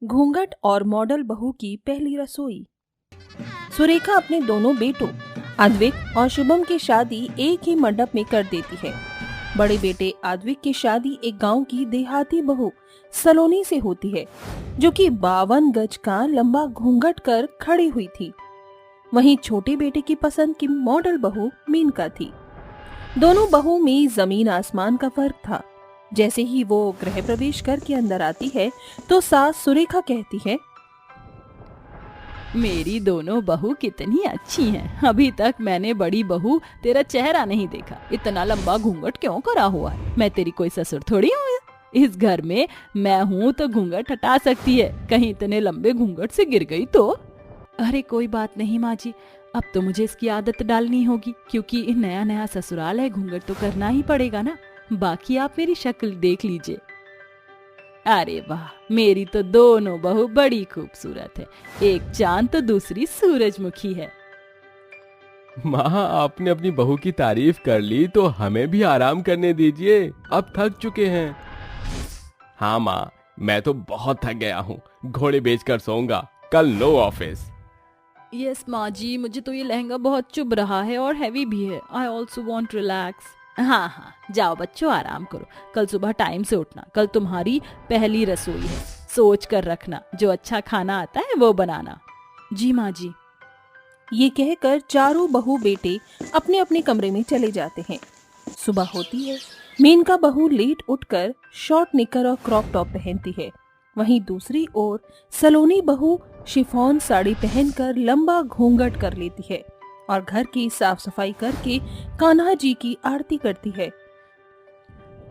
घूंघट और मॉडल बहू की पहली रसोई। सुरेखा अपने दोनों बेटों अद्विक और शुभम की शादी एक ही मंडप में कर देती है। बड़े बेटे अद्विक की शादी एक गांव की देहाती बहू सलोनी से होती है, जो कि 52 गज का लंबा घूंघट कर खड़ी हुई थी। वहीं छोटे बेटे की पसंद की मॉडल बहू मेनका थी। दोनों बहू में जमीन आसमान का फर्क था। जैसे ही वो गृह प्रवेश करके अंदर आती है तो सास सुरेखा कहती है, मेरी दोनों बहू कितनी अच्छी हैं। अभी तक मैंने बड़ी बहू तेरा चेहरा नहीं देखा। इतना लंबा घूंघट क्यों करा हुआ है? मैं तेरी कोई ससुर थोड़ी हूँ। इस घर में मैं हूँ तो घूंघट हटा सकती है। कहीं इतने लंबे घूंघट से गिर गई तो? अरे कोई बात नहीं माँ जी, अब तो मुझे इसकी आदत डालनी होगी, क्योंकि नया नया ससुराल है, घूंघट तो करना ही पड़ेगा ना। बाकी आप मेरी शक्ल देख लीजिए। अरे वाह, मेरी तो दोनों बहू बड़ी खूबसूरत है। एक चांद तो दूसरी सूरजमुखी है। माँ, आपने अपनी बहू की तारीफ कर ली तो हमें भी आराम करने दीजिए, अब थक चुके हैं। हाँ माँ, मैं तो बहुत थक गया हूँ। घोड़े बेचकर सोऊंगा, कल नो ऑफिस। यस माँ जी, मुझे तो ये लहंगा बहुत चुभ रहा है और हैवी भी है। I also want relax. हाँ हाँ, जाओ बच्चों, आराम करो। कल सुबह टाइम से उठना। कल तुम्हारी पहली रसोई है। सोच कर रखना, जो अच्छा खाना आता है वो बनाना। जी माँ जी। ये कहकर चारों बहू बेटे अपने अपने कमरे में चले जाते हैं। सुबह होती है। मेनका बहू लेट उठकर शॉर्ट निकर और क्रॉप टॉप पहनती है। वहीं दूसरी ओर सलोनी बहू शिफॉन साड़ी पहनकर लंबा घूंघट कर लेती है और घर की साफ सफाई करके कान्हा जी की आरती करती है।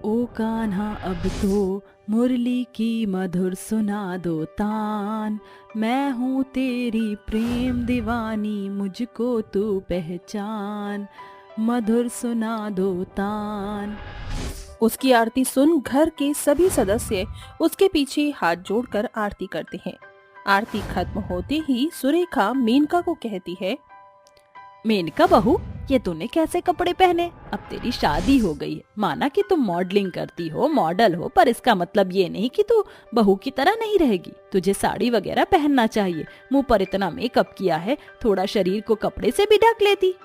ओ कान्हा अब तो मुरली की मधुर सुना दो तान। मैं हूँ तेरी प्रेम दीवानी, मुझको तू पहचान। मधुर सुना दो तान। उसकी आरती सुन घर के सभी सदस्य उसके पीछे हाथ जोड़कर आरती करते हैं। आरती खत्म होते ही सुरेखा मेनका को कहती है, मेनका बहू, ये तूने कैसे कपड़े पहने? अब तेरी शादी हो गई है। माना कि तुम मॉडलिंग करती हो, मॉडल हो, पर इसका मतलब ये नहीं कि तू बहू की तरह नहीं रहेगी। तुझे साड़ी वगैरह पहनना चाहिए। मुंह पर इतना मेकअप किया है, थोड़ा शरीर को कपड़े से भी ढक लेती।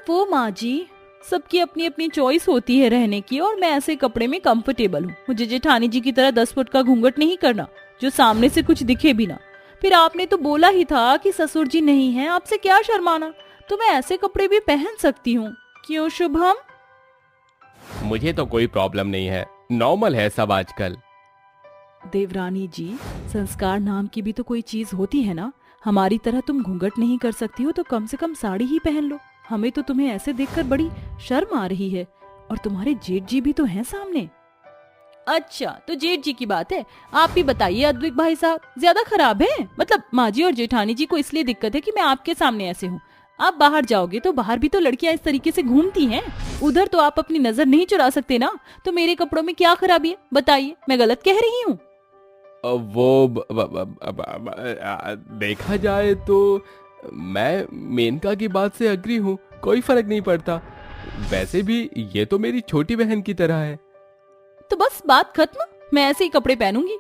वो माँ जी, सबकी अपनी अपनी चॉइस होती है रहने की, और मैं ऐसे कपड़े में कंफर्टेबल हूँ। मुझे जेठानी जी की तरह 10 फुट का घूंघट नहीं करना, जो सामने से कुछ दिखे भी ना। फिर आपने तो बोला ही था कि ससुर जी नहीं है, आपसे क्या शर्माना। तो मैं ऐसे कपड़े भी पहन सकती हूँ। क्यों शुभम? मुझे तो कोई प्रॉब्लम नहीं है, नॉर्मल है सब आजकल। देवरानी जी, संस्कार नाम की भी तो कोई चीज होती है ना। हमारी तरह तुम घूंघट नहीं कर सकती हो तो कम से कम साड़ी ही पहन लो। हमें तो तुम्हें ऐसे देखकर बड़ी शर्म आ रही है। और तुम्हारे जेठ जी भी तो हैं सामने। अच्छा, तो जेठ जी की बात है। आप भी बताइए अद्विक भाई साहब, ज्यादा खराब है? मतलब माँ जी और जेठानी जी को इसलिए दिक्कत है कि मैं आपके सामने ऐसे हूँ। आप बाहर जाओगे तो बाहर भी तो लड़कियां इस तरीके से घूमती हैं। उधर तो आप अपनी नजर नहीं चुरा सकते ना। तो मेरे कपड़ों में क्या खराबी है, बताइए? मैं गलत कह रही हूँ? देखा जाए तो मैं मेनका की बात से अग्री हूँ, कोई फर्क नहीं पड़ता। वैसे भी ये तो मेरी छोटी बहन की तरह है। तो बस बात खत्म, मैं ऐसे ही कपड़े पहनूंगी।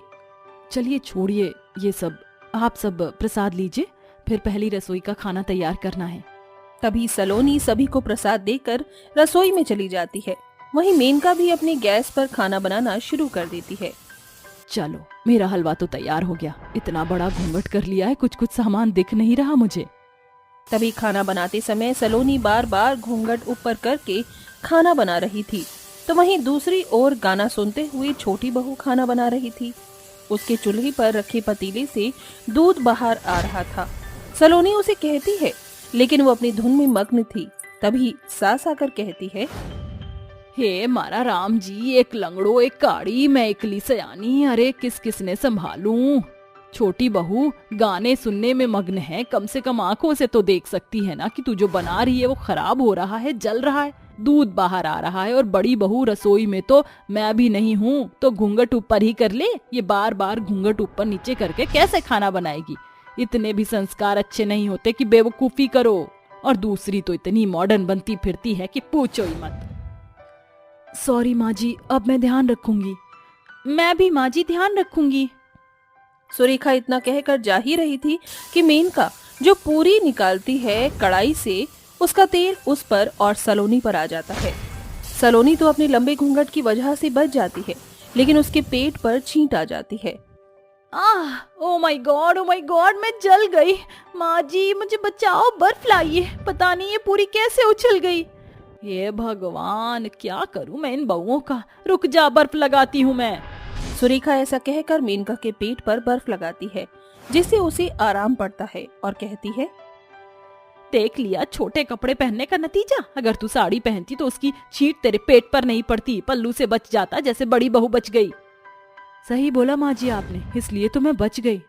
चलिए छोड़िए ये सब, आप सब प्रसाद लीजिए, फिर पहली रसोई का खाना तैयार करना है। तभी सलोनी सभी को प्रसाद देकर रसोई में चली जाती है। वहीं मेनका भी अपनी गैस पर खाना बनाना शुरू कर देती है। चलो, मेरा हलवा तो तैयार हो गया। इतना बड़ा घूंघट कर लिया है, कुछ कुछ सामान दिख नहीं रहा मुझे। तभी खाना बनाते समय सलोनी बार बार घूंघट ऊपर करके खाना बना रही थी, तो वहीं दूसरी ओर गाना सुनते हुए छोटी बहू खाना बना रही थी। उसके चूल्हे पर रखे पतीले से दूध बाहर आ रहा था। सलोनी उसे कहती है, लेकिन वो अपनी धुन में मग्न थी। तभी सास आकर कहती है, हे मारा राम जी, एक लंगड़ो एक काड़ी, मैं इकली सयानी, अरे किस किसने संभालूं। छोटी बहू गाने सुनने में मग्न है, कम से कम आंखों से तो देख सकती है ना कि तू जो बना रही है वो खराब हो रहा है, जल रहा है, दूध बाहर आ रहा है। और बड़ी बहू रसोई में तो मैं भी नहीं हूँ, तो घूंघट ऊपर ही कर ले। ये बार बार घूंघट ऊपर नीचे करके कैसे खाना बनाएगी? इतने भी संस्कार अच्छे नहीं होते कि बेवकूफी करो। और दूसरी तो इतनी मॉडर्न बनती फिरती है कि पूछो ही मत। सॉरी माँ जी, अब मैं ध्यान रखूंगी। मैं भी माँ जी ध्यान रखूंगी। सुरेखा इतना कहकर जा ही रही थी कि मेनका जो पूरी निकालती है कढ़ाई से, उसका तेल उस पर और सलोनी पर आ जाता है। सलोनी तो अपने लंबे घूंघट की वजह से बच जाती है, लेकिन उसके पेट पर छींट आ जाती है। ओ माय गॉड, मैं जल गई। माँ जी मुझे बचाओ, बर्फ लाइए। पता नहीं ये पूरी कैसे उछल गई। हे भगवान, क्या करूं मैं इन बहुओं का। रुक जा, बर्फ लगाती हूँ मैं। सुरेखा ऐसा कहकर मेनका के पेट पर बर्फ लगाती है, जिससे उसे आराम पड़ता है और कहती है, देख लिया छोटे कपड़े पहनने का नतीजा। अगर तू साड़ी पहनती तो उसकी छींट तेरे पेट पर नहीं पड़ती, पल्लू से बच जाता जैसे बड़ी बहू बच गई। सही बोला माँ जी आपने, इसलिए तो मैं बच गई।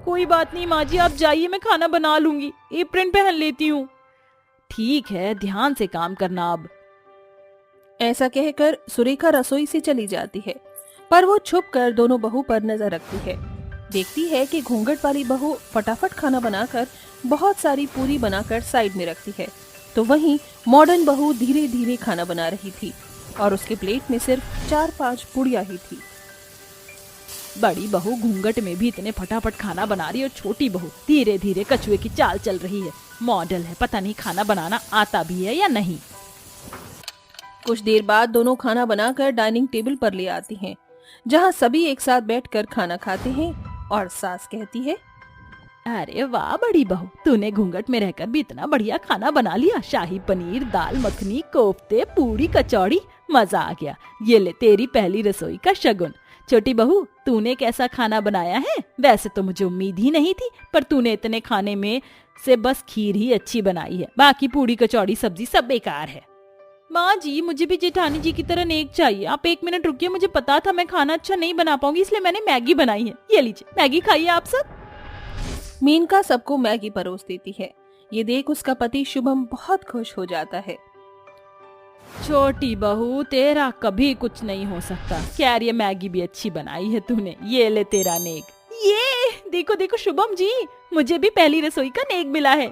कोई बात नहीं माँ जी, आप जाइए, मैं खाना बना लूंगी। एप्रन पहन लेती हूँ। ठीक है, ध्यान से काम करना अब। ऐसा कहकर सुरेखा रसोई से चली जाती है, पर वो छुप कर दोनों बहू पर नजर रखती है। देखती है कि घूंघट वाली बहू फटाफट खाना बनाकर बहुत सारी पूरी बनाकर साइड में रखती है, तो वहीं मॉडर्न बहू धीरे धीरे खाना बना रही थी और उसके प्लेट में सिर्फ 4-5 पूड़ियां ही थी। बड़ी बहू घूंघट में भी इतने फटाफट खाना बना रही है और छोटी बहू धीरे धीरे कछुए की चाल चल रही है। मॉडल है, पता नहीं खाना बनाना आता भी है या नहीं। कुछ देर बाद दोनों खाना बनाकर डाइनिंग टेबल पर ले आती हैं, जहां सभी एक साथ बैठकर खाना खाते हैं और सास कहती है, अरे वाह बड़ी बहू, तूने घूंघट में रहकर भी इतना बढ़िया खाना बना लिया। शाही पनीर, दाल मखनी, कोफ्ते, पूरी, कचौड़ी, मजा आ गया। ये ले तेरी पहली रसोई का शगुन। छोटी बहू, तूने कैसा खाना बनाया है? वैसे तो मुझे उम्मीद ही नहीं थी, पर तूने इतने खाने में से बस खीर ही अच्छी बनाई है, बाकी पूरी कचौड़ी सब्जी सब बेकार है। माँ जी मुझे भी जेठानी जी की तरह नेक चाहिए। आप 1 मिनट रुकिए, मुझे पता था मैं खाना अच्छा नहीं बना पाऊंगी, इसलिए मैंने मैगी बनाई है। ये लीजिए, मैगी खाइए आप सब। मेनका सबको मैगी परोस देती है। ये देख उसका पति शुभम बहुत खुश हो जाता है। छोटी बहू, तेरा कभी कुछ नहीं हो सकता। खैर ये मैगी भी अच्छी बनाई है तूने। ये ले तेरा नेक। ये देखो देखो शुभम जी, मुझे भी पहली रसोई का नेक मिला है।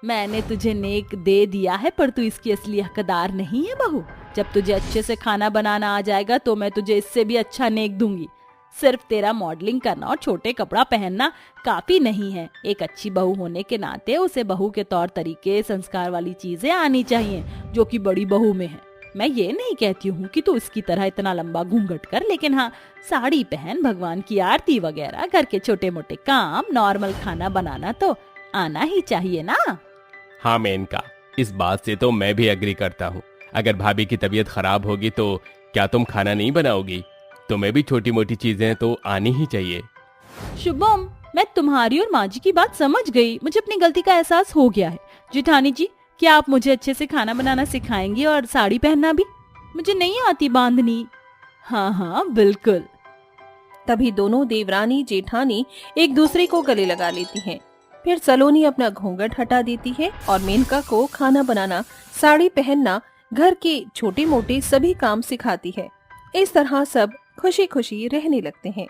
मैंने तुझे नेक दे दिया है, पर तू इसकी असली हकदार नहीं है बहू। जब तुझे अच्छे से खाना बनाना आ जाएगा तो मैं तुझे इससे भी अच्छा नेक दूंगी। सिर्फ तेरा मॉडलिंग करना और छोटे कपड़ा पहनना काफी नहीं है। एक अच्छी बहू होने के नाते उसे बहू के तौर तरीके, संस्कार वाली चीजें आनी चाहिए, जो कि बड़ी बहू में है। मैं ये नहीं कहती हूँ कि तू इसकी तरह इतना लंबा घूंघट कर, लेकिन हाँ, साड़ी पहन, भगवान की आरती वगैरह, घर के छोटे मोटे काम, नॉर्मल खाना बनाना तो आना ही चाहिए ना। हाँ मेनका, इस बात से तो मैं भी एग्री करता हूँ। अगर भाभी की तबीयत खराब होगी तो क्या तुम खाना नहीं बनाओगी? तुम्हें भी छोटी मोटी चीजें तो आनी ही चाहिए। शुभम, मैं तुम्हारी और माँ जी की बात समझ गई। मुझे अपनी गलती का एहसास हो गया है। जेठानी जी, क्या आप मुझे अच्छे से खाना बनाना सिखाएंगी और साड़ी पहनना भी? मुझे नहीं आती बांधनी। हाँ हाँ बिल्कुल। तभी दोनों देवरानी जेठानी एक दूसरे को गले लगा लेती हैं। फिर सलोनी अपना घूंघट हटा देती है और मेनका को खाना बनाना, साड़ी पहनना, घर के छोटे मोटे सभी काम सिखाती है। इस तरह सब खुशी खुशी रहने लगते हैं।